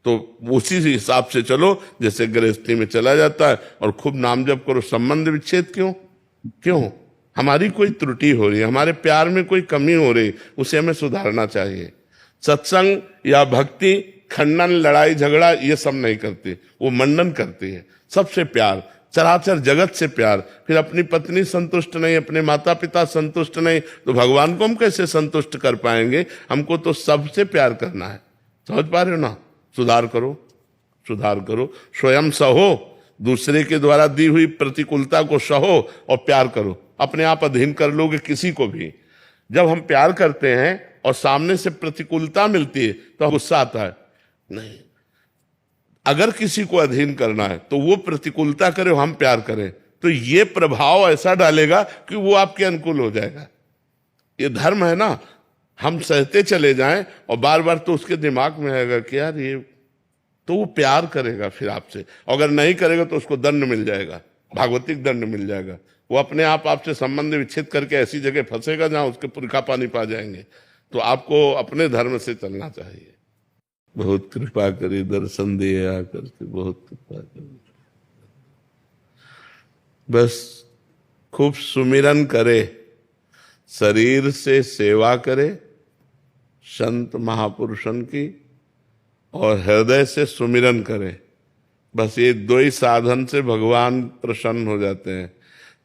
तो उसी हिसाब से चलो जैसे गृहस्थी में चला जाता है, और खूब नाम जप करो। संबंध विच्छेद क्यों? हमारी कोई त्रुटि हो रही है, हमारे प्यार में कोई कमी हो रही, उसे हमें सुधारना चाहिए। सत्संग या भक्ति खंडन, लड़ाई झगड़ा ये सब नहीं करती, वो मंडन करती है। सबसे प्यार, चराचर जगत से प्यार। फिर अपनी पत्नी संतुष्ट नहीं, अपने माता पिता संतुष्ट नहीं, तो भगवान को हम कैसे संतुष्ट कर पाएंगे? हमको तो सबसे प्यार करना है। समझ पा रहे हो ना? सुधार करो, स्वयं सहो, दूसरे के द्वारा दी हुई प्रतिकूलता को सहो और प्यार करो। अपने आप अधीन कर लोगे किसी को भी। जब हम प्यार करते हैं और सामने से प्रतिकूलता मिलती है तो गुस्सा आता है, नहीं। अगर किसी को अधीन करना है तो वो प्रतिकूलता करे, हम प्यार करें, तो ये प्रभाव ऐसा डालेगा कि वो आपके अनुकूल हो जाएगा। ये धर्म है ना। हम सहते चले जाएं और बार बार तो उसके दिमाग में आएगा कि यार ये, तो वो प्यार करेगा फिर आपसे। अगर नहीं करेगा तो उसको दंड मिल जाएगा, भागवतिक दंड मिल जाएगा। वो अपने आप आपसे संबंध विच्छेद करके ऐसी जगह फंसेगा जहां उसके पुरखा पानी पा जाएंगे। तो आपको अपने धर्म से चलना चाहिए। बहुत कृपा करी दर्शन दिए आकर के, बहुत कृपा करी। बस खूब सुमिरन करे, शरीर से सेवा करे संत महापुरुषन की, और हृदय से सुमिरन करे। बस ये दो ही साधन से भगवान प्रसन्न हो जाते हैं।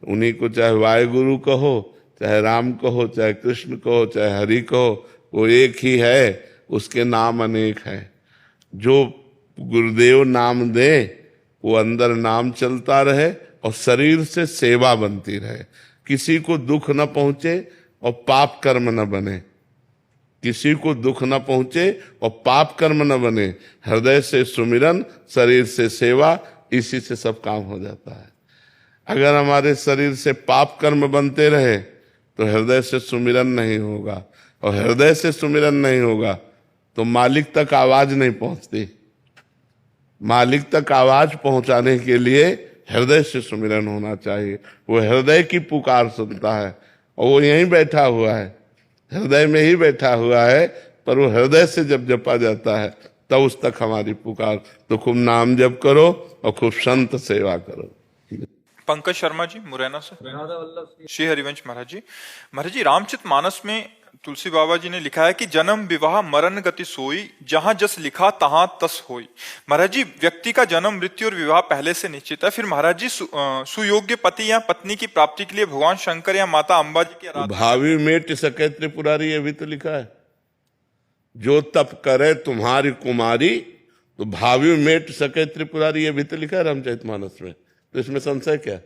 उन्हीं को चाहे वायुगुरु कहो, चाहे राम कहो, चाहे कृष्ण कहो, चाहे हरि कहो, वो एक ही है, उसके नाम अनेक हैं। जो गुरुदेव नाम दे वो अंदर नाम चलता रहे और शरीर से सेवा बनती रहे। किसी को दुख न पहुंचे और पाप कर्म न बने, किसी को दुख न पहुंचे और पाप कर्म न बने। हृदय से सुमिरन, शरीर से सेवा, इसी से सब काम हो जाता है। अगर हमारे शरीर से पाप कर्म बनते रहे तो हृदय से सुमिरन नहीं होगा, और हृदय से सुमिरन नहीं होगा तो मालिक तक आवाज नहीं पहुंचती। मालिक तक आवाज पहुंचाने के लिए हृदय से सुमिरन होना चाहिए। वो हृदय की पुकार सुनता है, और वो यहीं बैठा हुआ है, हृदय में ही बैठा हुआ है। पर वो हृदय से जब जपा जाता है तब उस तक हमारी पुकार। तो खूब नाम जप करो और खूब संत सेवा करो। पंकज शर्मा जी मुरैना से। श्री हरिवंश महाराज जी। महाराज जी, रामचरित मानस में तुलसी बाबा जी ने लिखा है कि जन्म विवाह मरण गति सोई, जहां जस लिखा तहां तस होई। महाराज जी, व्यक्ति का जन्म मृत्यु और विवाह पहले से निश्चित है, फिर महाराज जी सुयोग्य पति या पत्नी की प्राप्ति के लिए भगवान शंकर या माता अम्बा जी की आराधना। भावी मेट सके त्रिपुरारी, ये भी तो लिखा है। जो तप करे तुम्हारी कुमारी, तो भावी मेट सके त्रिपुरारी, ये भी तो लिखा है रामचरितमानस में। तो इसमें संशय क्या?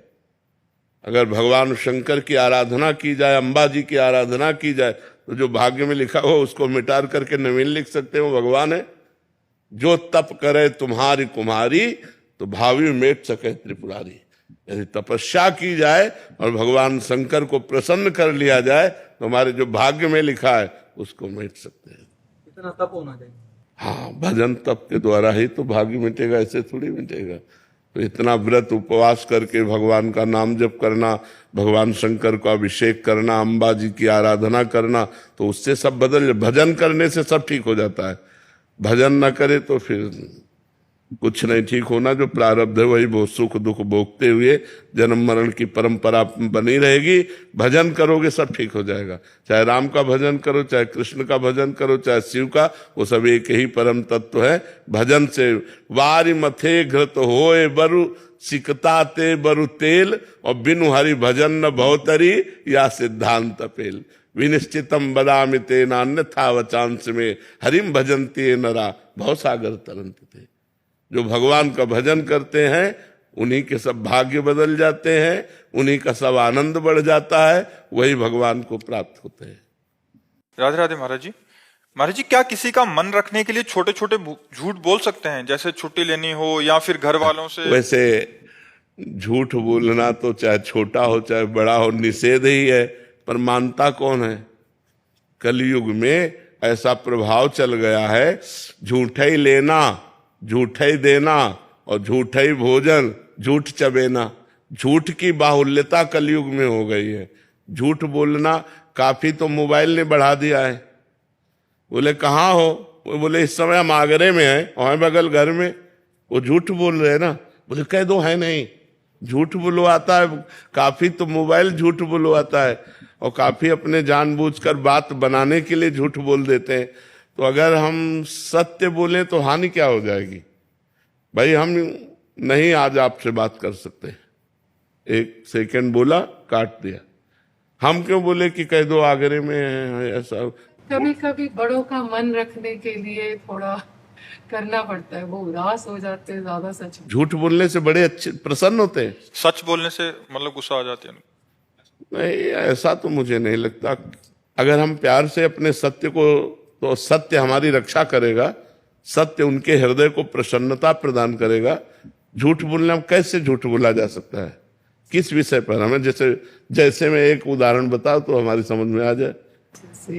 अगर भगवान शंकर की आराधना की जाए, अम्बा जी की आराधना की जाए, तो जो भाग्य में लिखा हो उसको मिटार करके नवीन लिख सकते हो, भगवान है। जो तप करे तुम्हारी कुमारी, तो भावी मेट सके त्रिपुरारी। यदि तपस्या की जाए और भगवान शंकर को प्रसन्न कर लिया जाए तो हमारे जो भाग्य में लिखा है उसको मिट सकते हैं। इतना तप होना चाहिए। हाँ, भजन तप के द्वारा ही तो भाग्य मिटेगा, ऐसे थोड़ी मिटेगा। तो इतना व्रत उपवास करके भगवान का नाम जप करना, भगवान शंकर को अभिषेक करना, अम्बा जी की आराधना करना, तो उससे सब बदल। भजन करने से सब ठीक हो जाता है। भजन न करे तो फिर कुछ नहीं ठीक होना। जो प्रारब्ध है वही बहुत सुख दुख भोगते हुए जन्म मरण की परंपरा बनी रहेगी। भजन करोगे सब ठीक हो जाएगा। चाहे राम का भजन करो, चाहे कृष्ण का भजन करो, चाहे शिव का, वो सब एक ही परम तत्व है। भजन से वारि मथे घृत होए बरु, सिकता ते बरु तेल, और बिनु हरि भजन न भवतरी, या सिद्धांत पेल। विनिश्चितम बदामि तेन अन्यथा वचांस में, हरिम भजन्ति नरा भवसागर तरन्ति थे। जो भगवान का भजन करते हैं उन्हीं के सब भाग्य बदल जाते हैं, उन्हीं का सब आनंद बढ़ जाता है, वही भगवान को प्राप्त होते हैं। राधे राधे महाराज जी। महाराज जी, क्या किसी का मन रखने के लिए छोटे छोटे झूठ बोल सकते हैं, जैसे छुट्टी लेनी हो या फिर घर वालों से? वैसे झूठ बोलना तो चाहे छोटा हो चाहे बड़ा हो निषेध ही है, पर मानता कौन है? कलयुग में ऐसा प्रभाव चल गया है, झूठा ही लेना, झूठा ही देना और झूठा ही भोजन, झूठ चबेना। झूठ की बाहुल्यता कलयुग में हो गई है। झूठ बोलना काफी तो मोबाइल ने बढ़ा दिया है। बोले कहाँ हो? वो बोले इस समय हम आगरे में हैं, और बगल घर में। वो झूठ बोल रहे हैं ना। बोले कह दो है नहीं, झूठ बुलवाता है। काफी तो मोबाइल झूठ बुलवाता है, और काफी अपने जानबूझकर बात बनाने के लिए झूठ बोल देते हैं। तो अगर हम सत्य बोले तो हानि क्या हो जाएगी? भाई हम नहीं आज आपसे बात कर सकते, एक सेकंड बोला काट दिया। हम क्यों बोले कि कह दो आगरे में है ऐसा? कभी कभी बड़ों का मन रखने के लिए थोड़ा करना पड़ता है, वो उदास हो जाते हैं ज्यादा। सच झूठ बोलने से बड़े अच्छे प्रसन्न होते हैं। सच बोलने से मतलब गुस्सा आ जाते हैं? नहीं, ऐसा तो मुझे नहीं लगता। अगर हम प्यार से अपने सत्य को, तो सत्य हमारी रक्षा करेगा, सत्य उनके हृदय को प्रसन्नता प्रदान करेगा। झूठ बोलना, कैसे झूठ बोला जा सकता है, किस विषय पर? हमें जैसे मैं एक उदाहरण बताऊं तो हमारी समझ में आ जाए। जैसे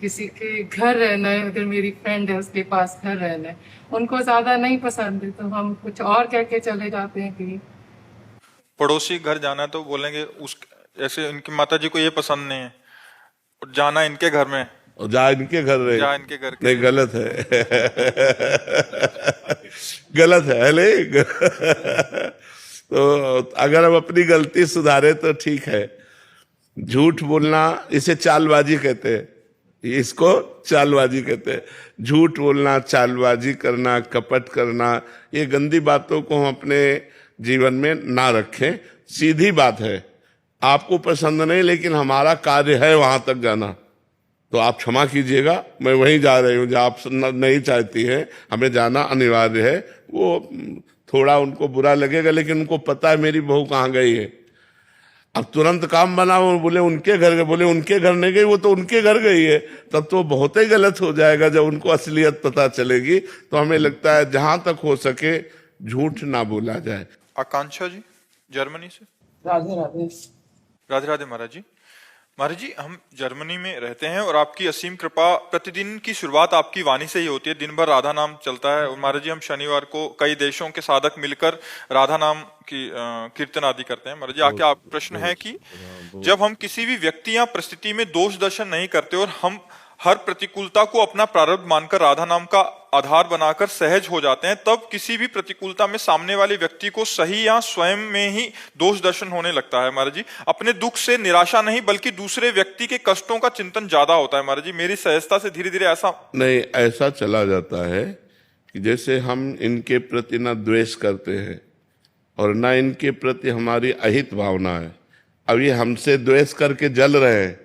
किसी के घर रहना है, अगर मेरी फ्रेंड है उसके पास घर रहना है, उनको ज्यादा नहीं पसंद है तो हम कुछ और कह के चले जाते हैं कहीं। पड़ोसी घर जाना है तो बोलेंगे उस, ऐसे इनकी माता जी को ये पसंद नहीं है, जाना इनके घर में, और जा इनके घर रहे, जा इनके घर के। नहीं गलत है। गलत है नहीं। तो अगर हम अपनी गलती सुधारे तो ठीक है। झूठ बोलना इसे चालबाजी कहते हैं, इसको चालबाजी कहते हैं। झूठ बोलना, चालबाजी करना, कपट करना, ये गंदी बातों को हम अपने जीवन में ना रखें। सीधी बात है, आपको पसंद नहीं लेकिन हमारा कार्य है वहां तक जाना, तो आप क्षमा कीजिएगा, मैं वहीं जा रही हूँ जहाँ आप नहीं चाहती हैं, हमें जाना अनिवार्य है। वो थोड़ा उनको बुरा लगेगा लेकिन उनको पता है मेरी बहू कहाँ गई है। अब तुरंत काम बना, वो बोले उनके घर गए, बोले उनके घर नहीं गई, वो तो उनके घर गई है, तब तो बहुत ही गलत हो जाएगा। जब उनको असलियत पता चलेगी तो हमें लगता है जहां तक हो सके झूठ ना बोला जाए। आकांक्षा जी जर्मनी से। राधे राधे। राधे राधे महाराज जी। महाराज जी, हम जर्मनी में रहते हैं और आपकी असीम कृपा, प्रतिदिन की शुरुआत आपकी वाणी से ही होती है, दिन भर राधा नाम चलता है। और महाराज जी, हम शनिवार को कई देशों के साधक मिलकर राधा नाम की कीर्तन आदि करते हैं। महाराज जी, आगे आप प्रश्न है कि जब हम किसी भी व्यक्ति या परिस्थिति में दोष दर्शन नहीं करते और हम हर प्रतिकूलता को अपना प्रारब्ध मानकर राधा नाम का आधार बनाकर सहज हो जाते हैं, तब किसी भी प्रतिकूलता में सामने वाले व्यक्ति को सही या स्वयं में ही दोष दर्शन होने लगता है। महाराज जी, अपने दुख से निराशा नहीं बल्कि दूसरे व्यक्ति के कष्टों का चिंतन ज्यादा होता है। महाराज जी, मेरी सहजता से धीरे धीरे ऐसा नहीं, ऐसा चला जाता है कि जैसे हम इनके प्रति न द्वेष करते हैं और न इनके प्रति हमारी अहित भावना है। अब ये हमसे द्वेष करके जल रहे हैं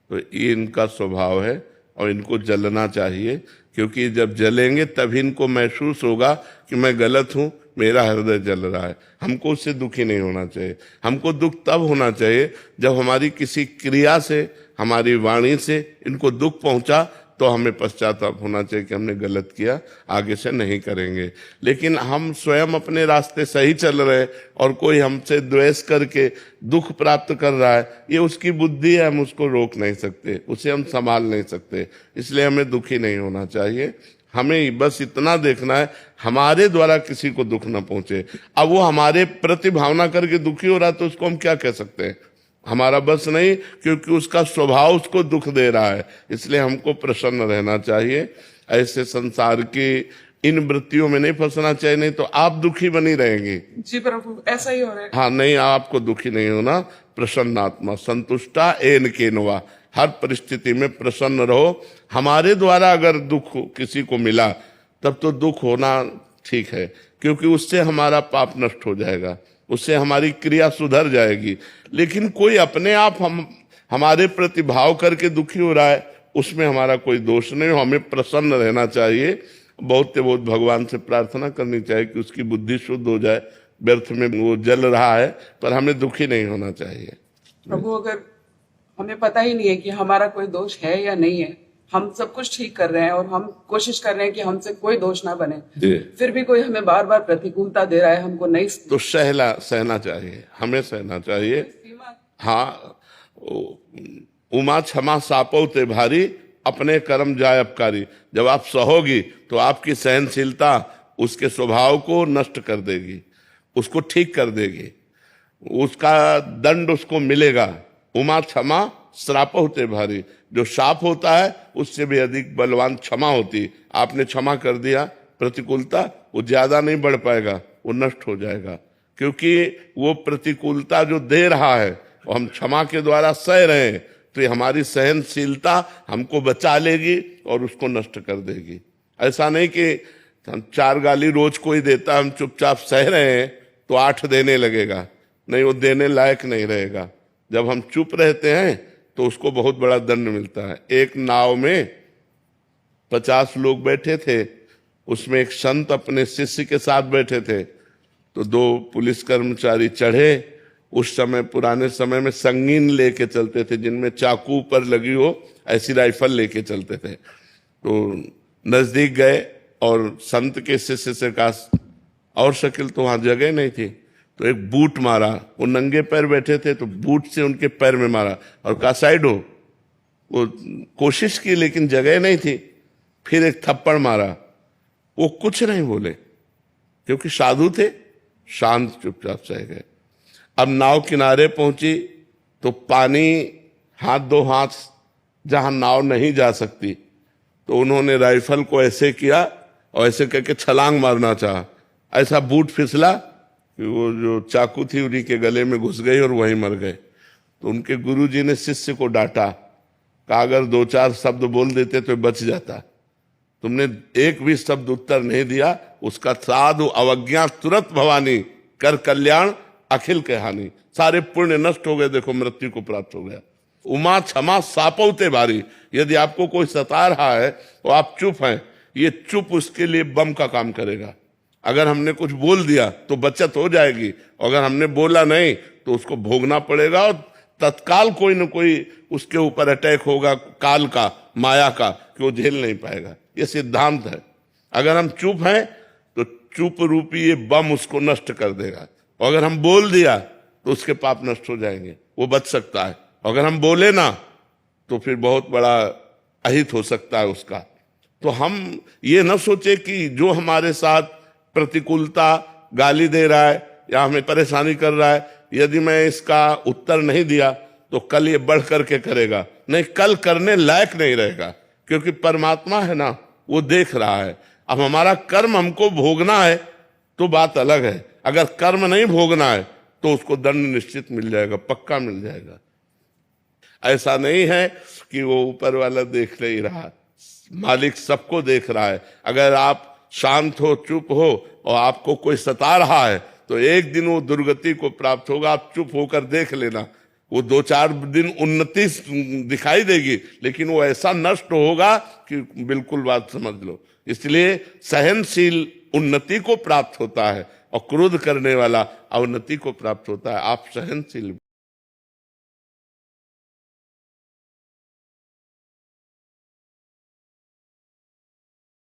तो ये इनका स्वभाव है और इनको जलना चाहिए, क्योंकि जब जलेंगे तभी इनको महसूस होगा कि मैं गलत हूं, मेरा हृदय जल रहा है। हमको उससे दुखी नहीं होना चाहिए। हमको दुख तब होना चाहिए जब हमारी किसी क्रिया से, हमारी वाणी से इनको दुख पहुंचा, तो हमें पश्चाताप होना चाहिए कि हमने गलत किया, आगे से नहीं करेंगे। लेकिन हम स्वयं अपने रास्ते सही चल रहे और कोई हमसे द्वेष करके दुख प्राप्त कर रहा है, ये उसकी बुद्धि है, हम उसको रोक नहीं सकते, उसे हम संभाल नहीं सकते। इसलिए हमें दुखी नहीं होना चाहिए। हमें बस इतना देखना है हमारे द्वारा किसी को दुख न पहुंचे। अब वो हमारे प्रति भावना करके दुखी हो रहा है तो उसको हम क्या कह सकते हैं? हमारा बस नहीं, क्योंकि उसका स्वभाव उसको दुख दे रहा है। इसलिए हमको प्रसन्न रहना चाहिए, ऐसे संसार की इन वृत्तियों में नहीं फंसना चाहिए, नहीं तो आप दुखी बनी रहेंगी। जी प्रभु, ऐसा ही हो रहा है। हाँ, नहीं, आपको दुखी नहीं होना। प्रसन्न आत्मा संतुष्टा एन केनवा, हर परिस्थिति में प्रसन्न रहो। हमारे द्वारा अगर दुख किसी को मिला तब तो दुख होना ठीक है, क्योंकि उससे हमारा पाप नष्ट हो जाएगा, उससे हमारी क्रिया सुधर जाएगी। लेकिन कोई अपने आप हमारे प्रति भाव करके दुखी हो रहा है, उसमें हमारा कोई दोष नहीं। हमें प्रसन्न रहना चाहिए। बहुत से बहुत भगवान से प्रार्थना करनी चाहिए कि उसकी बुद्धि शुद्ध हो जाए। व्यर्थ में वो जल रहा है, पर हमें दुखी नहीं होना चाहिए। प्रभु, अगर हमें पता ही नहीं है कि हमारा कोई दोष है या नहीं है, हम सब कुछ ठीक कर रहे हैं और हम कोशिश कर रहे हैं कि हमसे कोई दोष ना बने, फिर भी कोई हमें बार बार प्रतिकूलता दे रहा है, हमको नहीं, तो सहना चाहिए, हमें सहना चाहिए। हाँ, उमा क्षमा सापो ते भारी, अपने कर्म जाय अपकारी। जब आप सहोगी तो आपकी सहनशीलता उसके स्वभाव को नष्ट कर देगी, उसको ठीक कर देगी, उसका दंड उसको मिलेगा। उमा क्षमा श्राप होते भारी, जो शाप होता है उससे भी अधिक बलवान क्षमा होती। आपने क्षमा कर दिया, प्रतिकूलता वो ज्यादा नहीं बढ़ पाएगा, वो नष्ट हो जाएगा, क्योंकि वो प्रतिकूलता जो दे रहा है और हम क्षमा के द्वारा सह रहे हैं, तो ये हमारी सहनशीलता हमको बचा लेगी और उसको नष्ट कर देगी। ऐसा नहीं कि हम 4 गाली रोज कोई देता, हम चुपचाप सह रहे हैं तो 8 देने लगेगा, नहीं, वो देने लायक नहीं रहेगा। जब हम चुप रहते हैं तो उसको बहुत बड़ा दंड मिलता है। एक नाव में 50 लोग बैठे थे, उसमें एक संत अपने शिष्य के साथ बैठे थे, तो 2 पुलिस कर्मचारी चढ़े। उस समय, पुराने समय में संगीन लेके चलते थे, जिनमें चाकू पर लगी हो ऐसी राइफल लेके चलते थे। तो नजदीक गए और संत के शिष्य से कहा और शकील तो वहां जगह नहीं थी, तो एक बूट मारा। वो नंगे पैर बैठे थे तो बूट से उनके पैर में मारा और कहा साइड हो। वो कोशिश की लेकिन जगह नहीं थी, फिर एक थप्पड़ मारा। वो कुछ नहीं बोले क्योंकि साधु थे, शांत चुपचाप सह गए। अब नाव किनारे पहुंची तो पानी हाथ दो हाथ जहां नाव नहीं जा सकती, तो उन्होंने राइफल को ऐसे किया और ऐसे करके छलांग मारना चाहा। ऐसा बूट फिसला कि वो जो चाकू थी उन्हीं के गले में घुस गई और वहीं मर गए। तो उनके गुरुजी ने शिष्य को डांटा, कहा अगर 2-4 शब्द बोल देते तो बच जाता, तुमने एक भी शब्द उत्तर नहीं दिया, उसका साधु अवज्ञा तुरंत भवानी कर कल्याण अखिल के हानि। सारे पुण्य नष्ट हो गए, देखो मृत्यु को प्राप्त हो गया। उमा क्षमा सापौते बारी। यदि आपको कोई सता रहा है तो आप चुप हैं, ये चुप उसके लिए बम का काम करेगा। अगर हमने कुछ बोल दिया तो बचत हो जाएगी, अगर हमने बोला नहीं तो उसको भोगना पड़ेगा और तत्काल कोई न कोई उसके ऊपर अटैक होगा काल का, माया का, कि वो झेल नहीं पाएगा। ये सिद्धांत है। अगर हम चुप हैं तो चुप रूपी ये बम उसको नष्ट कर देगा, और अगर हम बोल दिया तो उसके पाप नष्ट हो जाएंगे, वो बच सकता है। अगर हम बोले ना तो फिर बहुत बड़ा अहित हो सकता है उसका। तो हम ये न सोचे कि जो हमारे साथ प्रतिकूलता, गाली दे रहा है या हमें परेशानी कर रहा है, यदि मैं इसका उत्तर नहीं दिया तो कल ये बढ़ करके करेगा। नहीं, कल करने लायक नहीं रहेगा, क्योंकि परमात्मा है ना, वो देख रहा है। अब हमारा कर्म हमको भोगना है तो बात अलग है, अगर कर्म नहीं भोगना है तो उसको दंड निश्चित मिल जाएगा, पक्का मिल जाएगा। ऐसा नहीं है कि वो ऊपर वाला देख नहीं रहा, मालिक सबको देख रहा है। अगर आप शांत हो, चुप हो और आपको कोई सता रहा है तो एक दिन वो दुर्गति को प्राप्त होगा। आप चुप होकर देख लेना, वो 2-4 दिन उन्नति दिखाई देगी, लेकिन वो ऐसा नष्ट होगा कि बिल्कुल बात समझ लो। इसलिए सहनशील उन्नति को प्राप्त होता है और क्रोध करने वाला अवनति को प्राप्त होता है। आप सहनशील